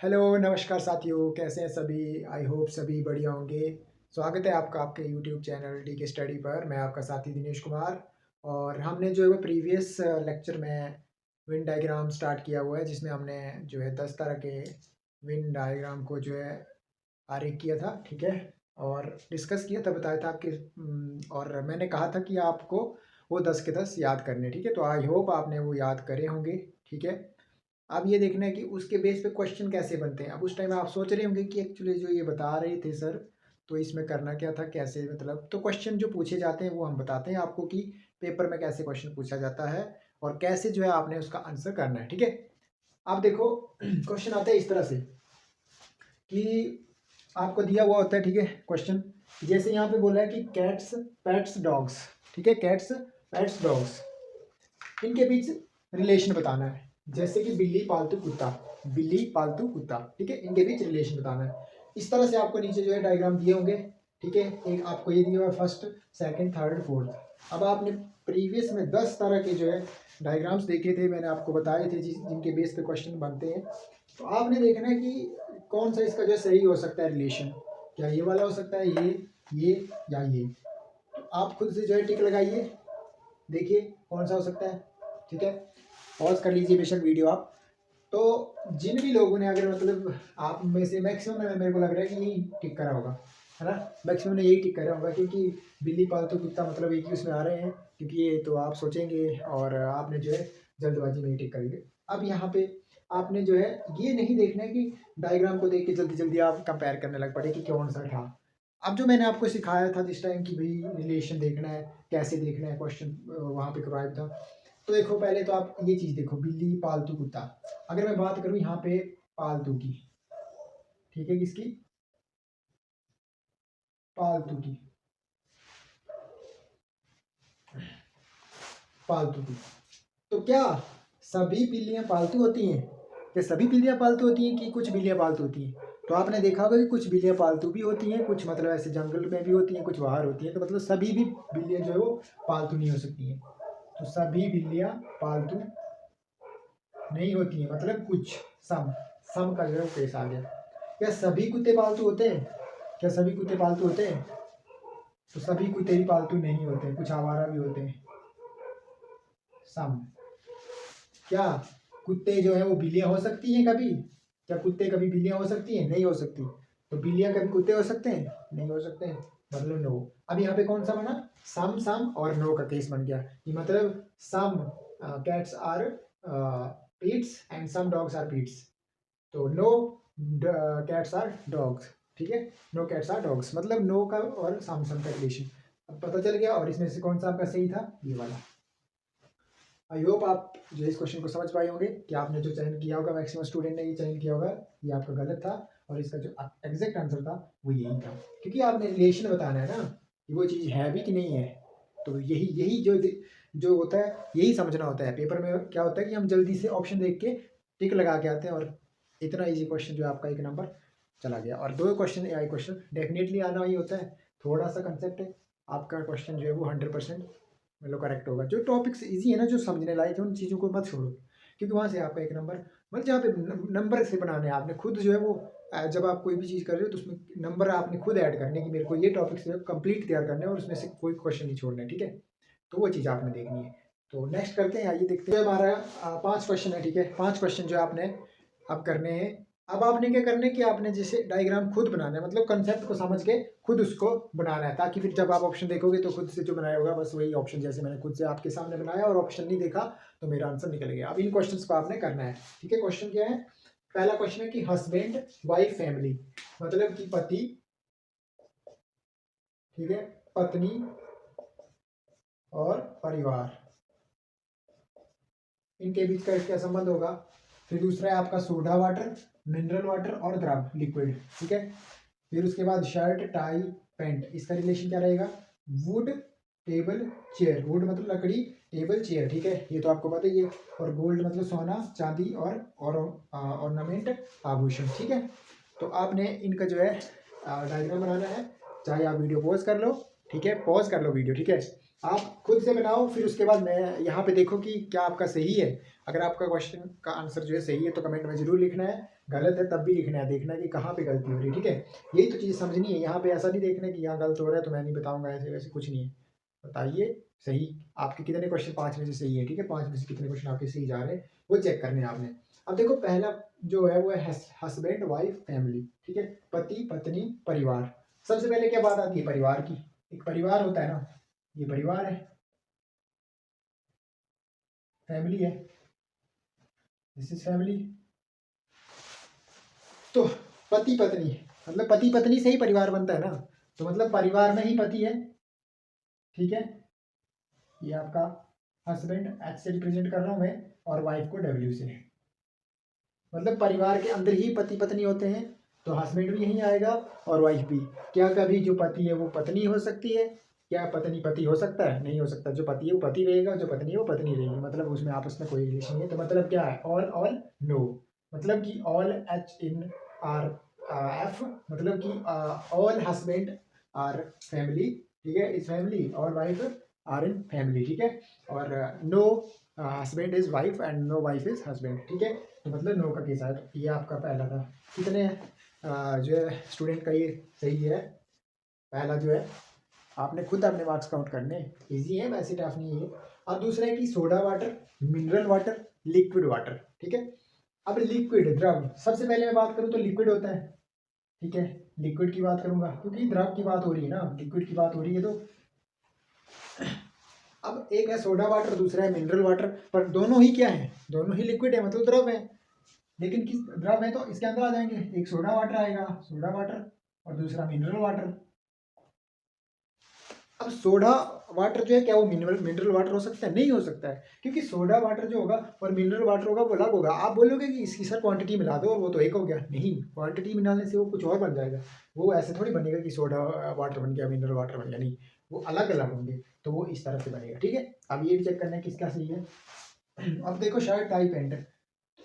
Hello, नमस्कार साथियों, कैसे हैं सभी? आई होप सभी बढ़िया होंगे। स्वागत है आपका आपके यूट्यूब चैनल डी के स्टडी पर। मैं आपका साथी दिनेश कुमार। और हमने जो है वो प्रीवियस लेक्चर में विन डायग्राम स्टार्ट किया हुआ है, जिसमें हमने जो है 10 तरह के विन डायग्राम को जो है आरेख किया था, ठीक है। और डिस्कस किया था, बताया था आपके और मैंने कहा था कि आपको वो 10 के 10 याद करने, ठीक है। तो आई होप आपने वो याद करे होंगे, ठीक है। अब ये देखना है कि उसके बेस पे क्वेश्चन कैसे बनते हैं। अब उस टाइम आप सोच रहे होंगे कि एक्चुअली जो ये बता रहे थे सर, तो इसमें करना क्या था, कैसे, मतलब तो क्वेश्चन जो पूछे जाते हैं वो हम बताते हैं आपको कि पेपर में कैसे क्वेश्चन पूछा जाता है और कैसे जो है आपने उसका आंसर करना है, ठीक है। आप देखो क्वेश्चन आता है इस तरह से कि आपको दिया हुआ होता है, ठीक है, क्वेश्चन। जैसे यहाँ पे बोला है कि कैट्स पेट्स डॉग्स, ठीक है, कैट्स पेट्स डॉग्स, इनके बीच रिलेशन बताना है। जैसे कि बिल्ली पालतू कुत्ता, बिल्ली पालतू कुत्ता, ठीक है, इनके बीच रिलेशन बताना है। इस तरह से आपको नीचे जो है डायग्राम दिए होंगे, ठीक है। एक आपको ये दिया हुआ है, फर्स्ट, सेकंड, थर्ड, फोर्थ। अब आपने प्रीवियस में 10 तरह के जो है डायग्राम्स देखे थे, मैंने आपको बताए थे जिनके बेस पे क्वेश्चन बनते हैं। तो आपने देखना है कि कौन सा इसका जो है सही हो सकता है रिलेशन। क्या ये वाला हो सकता है, ये या ये। तो आप खुद से जो है टिक लगाइए, देखिए कौन सा हो सकता है, ठीक है। पॉज कर लीजिए बेशक वीडियो आप। तो जिन भी लोगों ने, अगर मतलब आप में से मैक्सिमम ने, मेरे को लग रहा है कि यही टिक करा होगा, है ना। मैक्सिमम ने यही टिक करा होगा, क्योंकि बिल्ली पालतू कुत्ता मतलब एक ही उसमें आ रहे हैं, क्योंकि ये तो आप सोचेंगे और आपने जो है जल्दबाजी में ही टिक करेंगे। अब यहाँ पे आपने जो है ये नहीं देखना है कि डायग्राम को देख के जल्दी जल्दी आप कंपेयर करने लग पड़े कि कौन सा था। अब जो मैंने आपको सिखाया था जिस टाइम की भाई रिलेशन देखना है, कैसे देखना है, क्वेश्चन वहाँ पे करवाया था। तो देखो पहले तो आप ये चीज़ देखो, बिल्ली पालतू कुत्ता। अगर मैं बात करूँ यहाँ पे पालतू की, ठीक है, किसकी, पालतू की, पालतू की। तो क्या सभी बिल्लियाँ पालतू होती हैं? क्या सभी बिल्लियाँ पालतू होती हैं कि कुछ बिल्लियाँ पालतू होती हैं? तो आपने देखा होगा कि कुछ बिल्लियाँ पालतू भी होती हैं, कुछ मतलब ऐसे जंगल में भी होती हैं, कुछ बाहर होती हैं। तो मतलब सभी भी बिल्लियाँ जो है वो पालतू नहीं हो सकती हैं। तो सभी बिल्लियाँ पालतू नहीं होती हैं, मतलब कुछ, सम, सम का जो है केस आ गया। क्या सभी कुत्ते पालतू होते हैं? क्या सभी कुत्ते पालतू होते हैं? तो सभी कुत्ते भी पालतू नहीं होते, कुछ आवारा भी होते हैं, सम। क्या कुत्ते जो है वो बिल्लियां हो सकती हैं कभी? क्या कुत्ते कभी बिल्लियां हो सकती हैं? नहीं हो सकती। तो बिल्लियां कभी कुत्ते हो सकते हैं? नहीं हो सकते हैं, मतलब नो। अब यहाँ पे कौन सा बना, सम सम और नो का केस बन गया। ये मतलब some cats are pets and some dogs are pets. तो नो कैट्स आर डॉग्स, ठीक है। नो कैट्स आर डॉग्स, मतलब नो का और सम सम का रिलेशन अब पता चल गया। और इसमें से कौन सा आपका सही था, ये वाला। आई होप आप जो इस क्वेश्चन को समझ पाए होंगे कि आपने जो चयन किया होगा, मैक्सिमम स्टूडेंट ने ये चयन किया होगा, ये आपका गलत था। और इसका जो एग्जैक्ट आंसर था वो यही था, क्योंकि आपने रिलेशन बताना है ना कि वो चीज़ है भी कि नहीं है। तो यही यही जो जो होता है, यही समझना होता है। पेपर में क्या होता है कि हम जल्दी से ऑप्शन देख के टिक लगा के आते हैं, और इतना ईजी क्वेश्चन जो आपका एक नंबर चला गया। और 2 क्वेश्चन एआई क्वेश्चन डेफिनेटली आना ही होता है। थोड़ा सा कंसेप्ट है, आपका क्वेश्चन जो है वो 100% मतलब करेक्ट होगा। जो टॉपिक्स इजी है ना, जो समझने लायक है, उन चीज़ों को मत छोड़ो, क्योंकि वहाँ से आपका एक नंबर, मतलब जहाँ पे नंबर से बनाने हैं आपने खुद जो है वो जब आप कोई भी चीज़ कर रहे हो तो उसमें नंबर आपने खुद ऐड करने की, मेरे को ये टॉपिक से कंप्लीट तैयार करना है और उसमें से कोई क्वेश्चन नहीं छोड़ना है, ठीक है। तो वो चीज़ आपने देखनी है। तो नेक्स्ट करते हैं, आइए देखते हैं। हमारा 5 क्वेश्चन है, ठीक है। 5 क्वेश्चन जो आपने अब करने हैं। अब आपने क्या करना है कि आपने जैसे डायग्राम खुद बनाना है, मतलब कंसेप्ट को समझ के खुद उसको बनाना है, ताकि फिर जब आप ऑप्शन देखोगे तो खुद से जो बनाया होगा बस वही ऑप्शन, जैसे मैंने खुद से आपके सामने बनाया और ऑप्शन नहीं देखा तो मेरा आंसर निकल गया। अब इन क्वेश्चंस को आपने करना है, ठीक है। क्वेश्चन क्या है, पहला क्वेश्चन है कि हस्बैंड वाइफ फैमिली, मतलब कि पति, ठीक है, पत्नी और परिवार, इनके बीच का क्या संबंध होगा। फिर दूसरा है आपका सोडा वाटर, मिनरल वाटर और द्रव लिक्विड, ठीक है। फिर उसके बाद शर्ट टाई पैंट, इसका रिलेशन क्या रहेगा। वुड टेबल चेयर, वुड मतलब लकड़ी, टेबल चेयर, ठीक है, ये तो आपको पता ही है। और गोल्ड मतलब सोना चांदी और ऑर्नामेंट आभूषण, ठीक है। तो आपने इनका जो है डायग्राम बनाना है। चाहे आप वीडियो पॉज कर लो, ठीक है, पॉज कर लो वीडियो, ठीक है। आप खुद से बनाओ, फिर उसके बाद मैं यहाँ पे देखो कि क्या आपका सही है। अगर आपका क्वेश्चन का आंसर जो है सही है तो कमेंट में ज़रूर लिखना है, गलत है तब भी लिखना है, देखना है कि कहाँ पे गलती हो रही है, ठीक है। यही तो चीज़ समझनी है, यहाँ पे ऐसा नहीं देखना कि यहाँ गलत हो रहा है तो मैं नहीं बताऊंगा, ऐसे वैसे कुछ नहीं है। बताइए सही आपके कितने क्वेश्चन 5 में से सही है, ठीक है, 5 में से कितने क्वेश्चन आपके सही जा रहे हैं वो चेक करने हैं आपने। अब देखो पहला जो है वो है हस्बैंड वाइफ फैमिली, ठीक है, पति पत्नी परिवार। सबसे पहले क्या बात आती है परिवार की, एक परिवार होता है ना, ये परिवार है, फैमिली है, दिस इज फैमिली। तो पति पत्नी मतलब पति पत्नी से ही परिवार बनता है ना, तो मतलब परिवार में ही पति है, ठीक है, ये आपका हस्बैंड एच से रिप्रेजेंट कर रहा हूँ मैं, और वाइफ को डब्ल्यू से, मतलब परिवार के अंदर ही पति पत्नी होते हैं, तो हस्बैंड भी यहीं आएगा और वाइफ भी। क्या कभी जो पति है वो पत्नी हो सकती है, क्या पत्नी पति हो सकता है, नहीं हो सकता, जो पति है वो पति रहेगा, जो पत्नी है वो पत्नी रहेगी, मतलब उसमें आपस में कोई रिलेशन नहीं है। तो मतलब क्या है ऑल ऑल नो, मतलब कि all h in are f, मतलब कि ऑल हस्बैंड आर फैमिली, ठीक है, is family, all wife are in family, ठीक है, और no husband is wife and no wife is husband, ठीक है। तो मतलब नो का केस है, तो ये आपका पहला था। कितने जो है स्टूडेंट का ये सही है, पहला जो है आपने खुद अपने मार्क्स काउंट करने, इजी है वैसे टफ नहीं है। अब दूसरा है कि soda water, mineral water, liquid water, ठीक है। अब लिक्विड द्रव, सबसे पहले मैं बात करूँ तो लिक्विड होता है, ठीक है, लिक्विड की बात करूंगा क्योंकि द्रव की बात हो रही है ना, लिक्विड की बात हो रही है। तो अब एक है सोडा वाटर, दूसरा है मिनरल वाटर, पर दोनों ही क्या है, दोनों ही लिक्विड है, मतलब द्रव है, लेकिन किस द्रव है तो इसके अंदर आ जाएंगे, एक सोडा वाटर आएगा, सोडा वाटर, और दूसरा मिनरल वाटर। अब सोडा वाटर जो है क्या वो मिनरल मिनरल वाटर हो सकता है, नहीं हो सकता है, क्योंकि सोडा वाटर जो होगा और मिनरल वाटर होगा वो अलग होगा। आप बोलोगे कि इसकी सर क्वांटिटी मिला दो और वो तो एक हो गया, नहीं, क्वांटिटी मिलाने से वो कुछ और बन जाएगा, वो ऐसे थोड़ी बनेगा कि सोडा वाटर बन गया मिनरल वाटर बन गया, नहीं, वो अलग अलग होंगे, तो वो इस तरह से बनेगा, ठीक है। अब ये भी चेक करना है किसका सही है। अब देखो शर्ट टाई पैंट,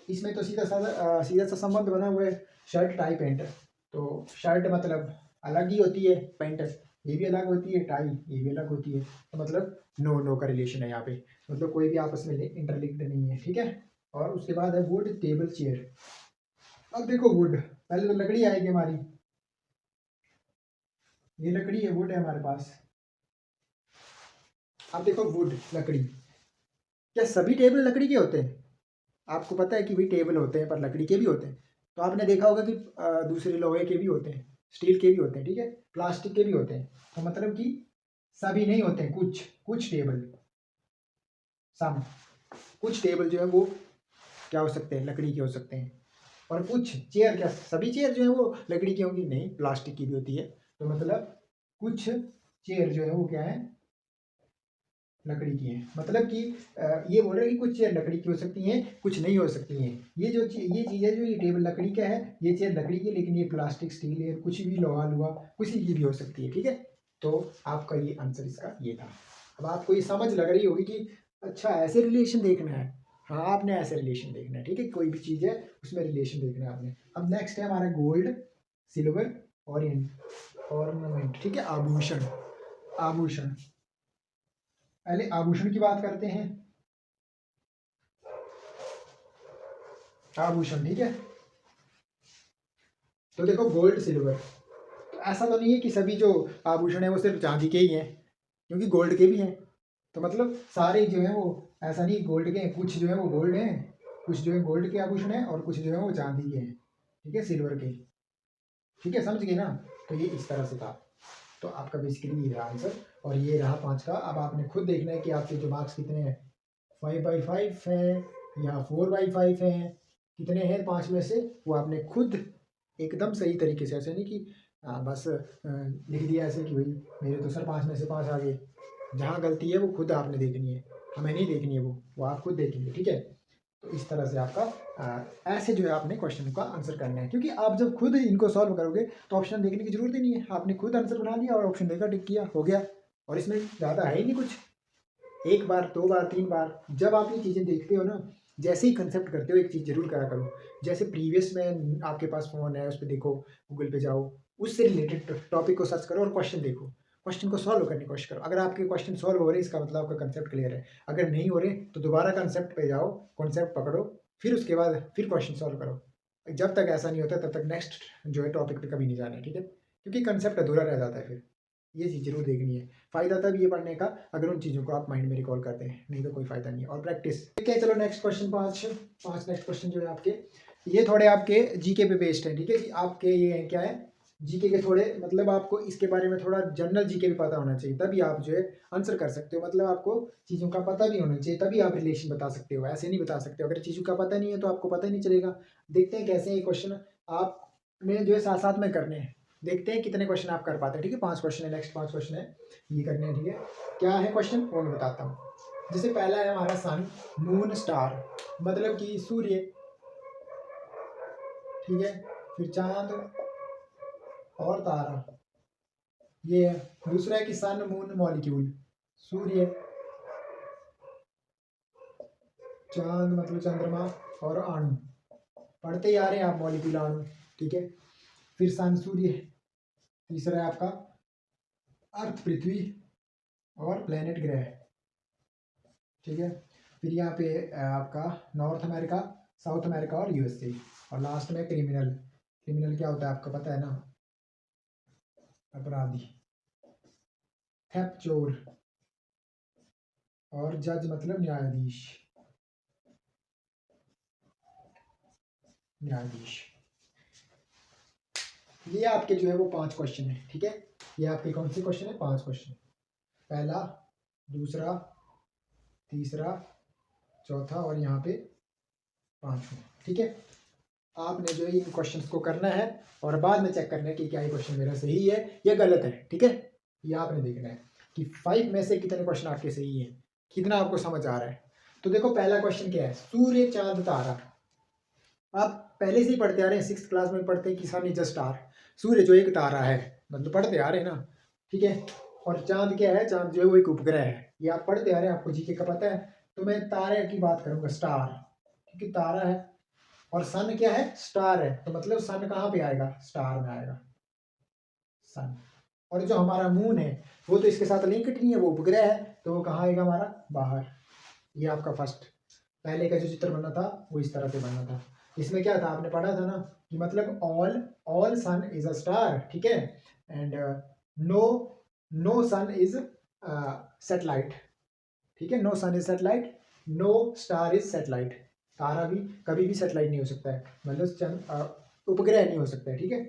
इसमें तो सीधा सा संबंध बना हुआ है, शर्ट टाई पैंट। तो शर्ट मतलब अलग ही होती है, पैंट ये भी अलग होती है, टाई ये भी अलग होती है, तो मतलब नो नो का रिलेशन है यहाँ पे, मतलब कोई भी आपस में इंटरलिंक्ड नहीं है, ठीक है। और उसके बाद है वुड टेबल चेयर। अब देखो वुड, पहले तो लकड़ी आएगी हमारी, ये लकड़ी है, वुड है हमारे पास। अब देखो वुड लकड़ी, क्या सभी टेबल लकड़ी के होते हैं? आपको पता है कि भाई टेबल होते हैं पर लकड़ी के भी होते हैं, तो आपने देखा होगा कि दूसरे लोहे के भी होते हैं, स्टील के भी होते हैं, ठीक है, प्लास्टिक के भी होते हैं, तो मतलब कि सभी नहीं होते हैं, कुछ कुछ टेबल, सम, कुछ टेबल जो है वो क्या हो सकते हैं, लकड़ी के हो सकते हैं। और कुछ चेयर, क्या सभी चेयर जो है वो लकड़ी की होंगी, नहीं, प्लास्टिक की भी होती है। तो मतलब कुछ चेयर जो है वो क्या है, लकड़ी की है, मतलब कि ये बोल रहे हैं कि कुछ चेयर लकड़ी की हो सकती हैं, कुछ नहीं हो सकती हैं। ये जो ये चीज़ है, जो ये टेबल लकड़ी का है, ये चेयर लकड़ी की है, लेकिन ये प्लास्टिक स्टील है, कुछ भी लोहा लुहा कुछ की भी हो सकती है, ठीक है। तो आपका ये आंसर इसका ये था। अब आपको ये समझ लग रही होगी कि अच्छा ऐसे रिलेशन देखना है, हाँ आपने ऐसे रिलेशन देखना है, ठीक है, कोई भी चीज़ है उसमें रिलेशन देखना है आपने। अब नेक्स्ट है हमारा गोल्ड सिल्वर ऑर्नामेंट, ठीक है, आभूषण, आभूषण, पहले आभूषण की बात करते हैं, आभूषण, ठीक है। तो देखो गोल्ड सिल्वर, तो ऐसा तो नहीं है कि सभी जो आभूषण है वो सिर्फ चांदी के ही हैं, क्योंकि गोल्ड के भी हैं, तो मतलब सारे जो है वो, ऐसा नहीं गोल्ड के हैं, कुछ जो है वो गोल्ड हैं, कुछ जो है गोल्ड के आभूषण हैं, और कुछ जो है वो चांदी के हैं, ठीक है, सिल्वर के, ठीक है, समझ गए ना। तो ये इस तरह से था, तो आपका बेसिकली ये रहा आंसर, और ये रहा 5 का। अब आपने खुद देखना है कि आपके जो मार्क्स कितने हैं, 5/5 है या 4/5 है, कितने हैं 5 में से, वो आपने खुद एकदम सही तरीके से, ऐसे नहीं कि बस लिख दिया ऐसे कि भाई मेरे तो सर 5 में से 5 आ गए, जहाँ गलती है वो खुद आपने देखनी है, हमें नहीं देखनी है, वो आप खुद देखेंगे, ठीक है। तो इस तरह से आपका ऐसे जो है आपने क्वेश्चन का आंसर करना है, क्योंकि आप जब खुद इनको सॉल्व करोगे तो ऑप्शन देखने की जरूरत ही नहीं है, आपने खुद आंसर बना लिया और ऑप्शन देखा, टिक किया, हो गया, और इसमें ज़्यादा है ही नहीं कुछ। एक बार, दो बार, 3 बार जब आप ये चीज़ें देखते हो ना, जैसे ही कंसेप्ट करते हो एक चीज़ जरूर करा करो, जैसे प्रीवियस में आपके पास फ़ोन है, उस पर देखो, गूगल पे जाओ, उससे रिलेटेड टॉपिक को सर्च करो और क्वेश्चन देखो, क्वेश्चन को सॉल्व करने की कोशिश करो। अगर आपके क्वेश्चन सॉल्व हो रहे हैं इसका मतलब आपका कंसेप्ट क्लियर है, अगर नहीं हो रहे तो दोबारा कंसेप्ट पे जाओ, कॉन्सेप्ट पकड़ो, फिर उसके बाद फिर क्वेश्चन सॉल्व करो। जब तक ऐसा नहीं होता तब तक नेक्स्ट जो है टॉपिक पे कभी नहीं जाना है, ठीक है, क्योंकि कंसेप्ट अधूरा रह जाता है फिर। ये चीज़ जरूर देखनी है। फ़ायदा तब ये पढ़ने का अगर उन चीज़ों को आप माइंड में रिकॉल करते हैं, नहीं तो कोई फ़ायदा नहीं है। और प्रैक्टिस, ठीक है। चलो नेक्स्ट क्वेश्चन, पाँच नेक्स्ट क्वेश्चन जो है आपके, ये थोड़े आपके जीके पे बेस्ड हैं, ठीक है जी। आपके ये हैं क्या है, जीके के थोड़े, मतलब आपको इसके बारे में थोड़ा जनरल जीके भी पता होना चाहिए, तभी आप जो है आंसर कर सकते हो। मतलब आपको चीज़ों का पता भी होना चाहिए, तभी आप रिलेशन बता सकते हो, ऐसे नहीं बता सकते। अगर चीज़ों का पता नहीं है तो आपको पता ही नहीं चलेगा। देखते हैं कैसे ये क्वेश्चन आपने जो है साथ साथ में करने हैं, देखते हैं कितने क्वेश्चन आप कर पाते हैं, ठीक है। 5 क्वेश्चन है, नेक्स्ट 5 क्वेश्चन है, ये करने हैं, ठीक है। क्या है क्वेश्चन वो मैं बताता हूँ। जैसे पहला है हमारा सन, मून, स्टार, मतलब कि सूर्य, ठीक है। फिर चांद और तारा, ये है। दूसरा है कि सन, मून, मॉलिक्यूल, सूर्य, चांद मतलब चंद्रमा, और अणु, पढ़ते ही आ रहे हैं आप, मॉलिक्यूल, अणु, ठीक है। फिर सन, सूर्य। तीसरा है आपका अर्थ, पृथ्वी, और प्लेनेट, ग्रह, ठीक है। फिर यहाँ पे आपका नॉर्थ अमेरिका, साउथ अमेरिका और यूएसए। और लास्ट में क्रिमिनल। क्रिमिनल क्या होता है आपको पता है ना, अपराधी, थेफ्ट चोर, और जज मतलब न्यायाधीश, न्यायाधीश। ये आपके जो है वो 5 क्वेश्चन है, ठीक है। ये आपके कौन से क्वेश्चन है, 5 क्वेश्चन। पहला, दूसरा, तीसरा, चौथा, और यहाँ पे 5वां, ठीक है। आपने जो है इन क्वेश्चंस को करना है और बाद में चेक करना है कि क्या ये क्वेश्चन मेरा सही है या गलत है, ठीक है। ये आपने देखना है कि 5 में से कितने क्वेश्चन आपके सही है, कितना आपको समझ आ रहा है। तो देखो पहला क्वेश्चन क्या है, सूर्य, चांद, तारा। आप पहले से ही पढ़ते आ रहे हैं, 6th क्लास में पढ़ते हैं कि सन इज अ स्टार, सूर्य जो एक तारा है, मतलब पढ़ते आ रहे हैं ना, ठीक है। और चांद क्या है, चांद जो है वो एक उपग्रह है, ये आप पढ़ते आ रहे हैं, आपको जीके का पता है। तो मैं तारे की बात करूंगा, स्टार, क्योंकि तारा है। और सन क्या है, स्टार है, तो मतलब सन कहाँ पे आएगा, स्टार में आएगा सन। और जो हमारा मून है वो तो इसके साथ लिंक्ड नहीं है, वो उपग्रह है, तो वो कहाँ आएगा हमारा, बाहर। ये आपका फर्स्ट, पहले का जो चित्र बनना था वो इस तरह से बनना था। इसमें क्या था, आपने पढ़ा था ना कि मतलब all sun is a star, ठीक है। And no no sun is satellite, ठीक है। No sun is satellite, no star is satellite. तारा भी कभी भी सेटेलाइट नहीं हो सकता है, मतलब उपग्रह नहीं हो सकता है, ठीक है।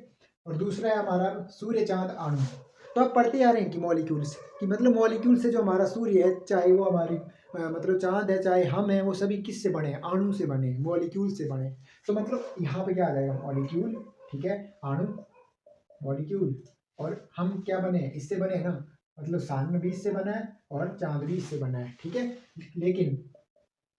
और दूसरा है हमारा सूर्य, चांद, अणु। तो आप पढ़ते आ रहे हैं कि मॉलिक्यूल्स, कि मतलब मॉलिक्यूल से जो हमारा सूर्य है, चाहे वो हमारी मतलब चांद है, चाहे हम हैं, वो सभी किससे बने हैं, अणु से बने, मॉलिक्यूल से बने। तो मतलब यहाँ पे क्या आ जाएगा, मॉलिक्यूल, ठीक है, अणु, मॉलिक्यूल। और हम क्या बने हैं, इससे बने हैं ना, मतलब सन भी इससे बना है और चांद भी इससे बना है, ठीक है। लेकिन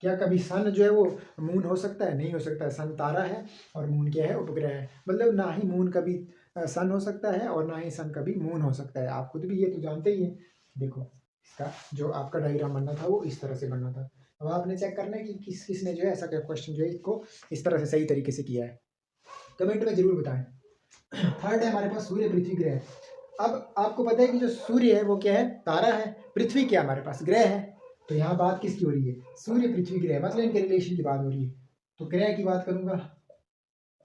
क्या कभी सन जो है वो मून हो सकता है, नहीं हो सकता है। सन तारा है और मून क्या है, उपग्रह है। मतलब ना ही मून कभी सन हो सकता है और ना ही सन कभी मून हो सकता है। आप खुद भी ये तो जानते ही हैं। देखो इसका जो आपका डायग्राम बनना था वो इस तरह से बनना था। अब आपने चेक करना है कि किस किसने जो है ऐसा क्वेश्चन जो है इसको इस तरह से सही तरीके से किया है, कमेंट में जरूर बताएं। थर्ड है हमारे पास सूर्य, पृथ्वी, ग्रह। अब आपको पता है कि जो सूर्य है वो क्या है, तारा है, पृथ्वी क्या हमारे पास ग्रह है। तो यहाँ बात किसकी हो रही है, सूर्य, पृथ्वी, ग्रह, मतलब इनके रिलेशन की बात हो रही है। तो ग्रह की बात करूंगा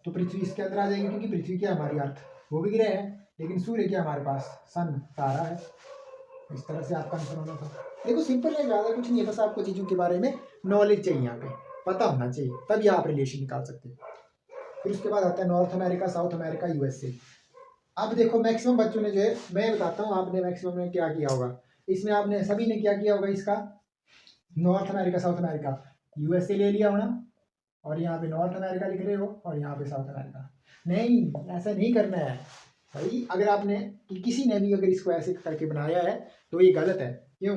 तो पृथ्वी इसके अंदर आ जाएगी, क्योंकि पृथ्वी क्या हमारी अर्थ, वो भी ग्रह है। लेकिन सूर्य क्या हमारे पास सन, तारा है। इस तरह से आपका आंसर होना था। देखो सिंपल है, ज़्यादा कुछ नहीं है, बस आपको चीज़ों के बारे में नॉलेज चाहिए, यहाँ पे पता होना चाहिए, तभी आप रिलेशन निकाल सकते हैं। फिर उसके बाद आता है north America, south America, USA. अब देखो मैक्सिमम बच्चों ने जो है, मैं बताता हूँ आपने मैक्सिमम ने क्या किया होगा। इसमें आपने सभी ने क्या किया होगा, इसका north America, south America, USA ले लिया होना, और यहाँ पे नॉर्थ अमेरिका लिख रहे हो और यहाँ पे साउथ अमेरिका। नहीं, ऐसा नहीं करना है भाई। अगर आपने किसी ने भी अगर इसको ऐसे करके बनाया है तो ये गलत है। क्यों,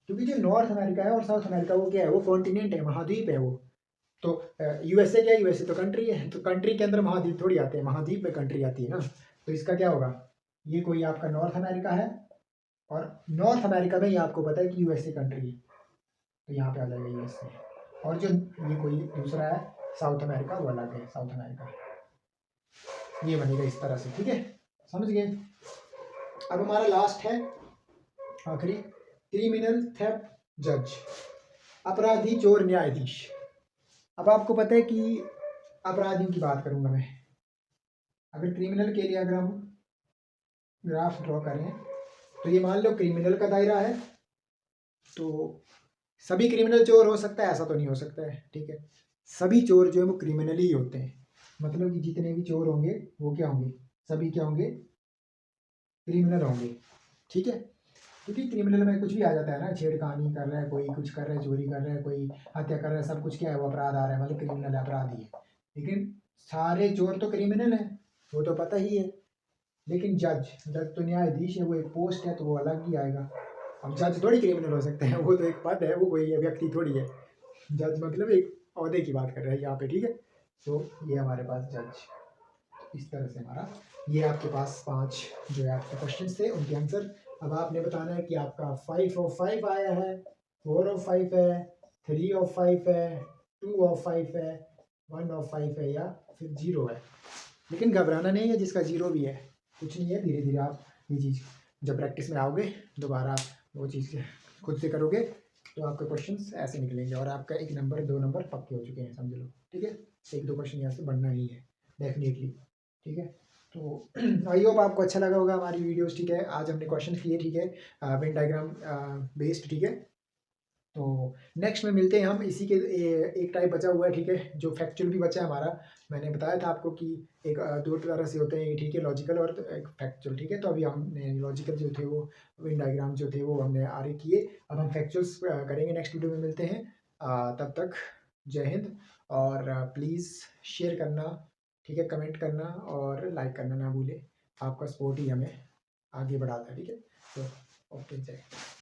क्योंकि जो नॉर्थ अमेरिका है और साउथ अमेरिका वो क्या है, वो कॉन्टिनेंट है, महाद्वीप है वो। तो यूएसए क्या है, यूएसए तो कंट्री है, तो कंट्री के अंदर महाद्वीप थोड़ी आते हैं, महाद्वीप में कंट्री आती है ना। तो इसका क्या होगा, ये कोई आपका नॉर्थ अमेरिका है, और नॉर्थ अमेरिका में ही आपको पता है कि यूएसए कंट्री है, तो यहाँ पे आ जाएगा यूएसए। और जो ये कोई दूसरा है साउथ अमेरिका, वो अलग है, साउथ अमेरिका, ये बनेगा इस तरह से, ठीक है, समझ गए। अब हमारा लास्ट है आखिरी, क्रिमिनल, थेफ्ट, जज, अपराधी, चोर, न्यायाधीश। अब आपको पता है कि अपराधियों की बात करूँगा मैं। अगर क्रिमिनल के लिए अगर हम ग्राफ ड्रॉ करें तो ये मान लो क्रिमिनल का दायरा है, तो सभी क्रिमिनल चोर हो सकता है ऐसा तो नहीं हो सकता है, ठीक है। सभी चोर जो है वो क्रिमिनल ही होते हैं, मतलब कि जितने भी चोर होंगे वो क्या होंगे, सभी क्या होंगे, क्रिमिनल होंगे, ठीक है। क्योंकि क्रिमिनल में कुछ भी आ जाता है ना, छेड़खानी कर रहा है कोई, कुछ कर रहा है, चोरी कर रहा है कोई, हत्या कर रहा है, सब कुछ क्या है वो अपराध आ रहा है, मतलब क्रिमिनल है, अपराधी है। लेकिन सारे चोर तो क्रिमिनल हैं, वो तो पता ही है। लेकिन जज जज तो न्यायाधीश है, वो एक पोस्ट है तो वो अलग ही आएगा। अब जज थोड़ी क्रिमिनल हो सकते हैं, वो तो एक पद है, वो कोई व्यक्ति थोड़ी है। जज मतलब एक ओहदे की बात कर रहे हैं यहाँ पे, ठीक है। तो ये हमारे पास जज, इस तरह से हमारा, ये आपके पास 5 जो है आपके क्वेश्चन थे उनके आंसर। अब आपने बताना है कि आपका 5 ऑफ 5 आया है, 4 ऑफ 5 है, 3 ऑफ 5 है, 2 ऑफ 5 है, 1 ऑफ 5 है या फिर 0 है। लेकिन घबराना नहीं है, जिसका 0 भी है कुछ नहीं है, धीरे धीरे आप ये चीज़ जब प्रैक्टिस में आओगे दोबारा वो चीज़ खुद से करोगे तो आपके क्वेश्चंस ऐसे निकलेंगे और आपका 1 नंबर 2 नंबर पक्के हो चुके हैं, समझ लो, ठीक है। 1-2 क्वेश्चन यहाँ से बढ़ना ही है डेफिनेटली, ठीक है। तो आई होप आपको अच्छा लगा होगा हमारी वीडियोस, ठीक है। आज हमने क्वेश्चन किए, ठीक है, वेन डायग्राम बेस्ड, ठीक है। तो नेक्स्ट में मिलते हैं हम इसी के एक टाइप बचा हुआ है, ठीक है, जो फैक्चुअल भी बचा है हमारा। मैंने बताया था आपको कि एक 2 तरह से होते हैं, ठीक है, लॉजिकल और एक फैक्चुअल, ठीक है। तो अभी हमने लॉजिकल जो थे वो वेन डायग्राम जो थे वो हमने आगे किए, अब हम फैक्चुअल्स करेंगे नेक्स्ट वीडियो में मिलते हैं। तब तक जय हिंद, और प्लीज़ शेयर करना, ठीक है, कमेंट करना और लाइक करना ना भूलें। आपका सपोर्ट ही हमें आगे बढ़ाता है, ठीक है। तो ओके, जय।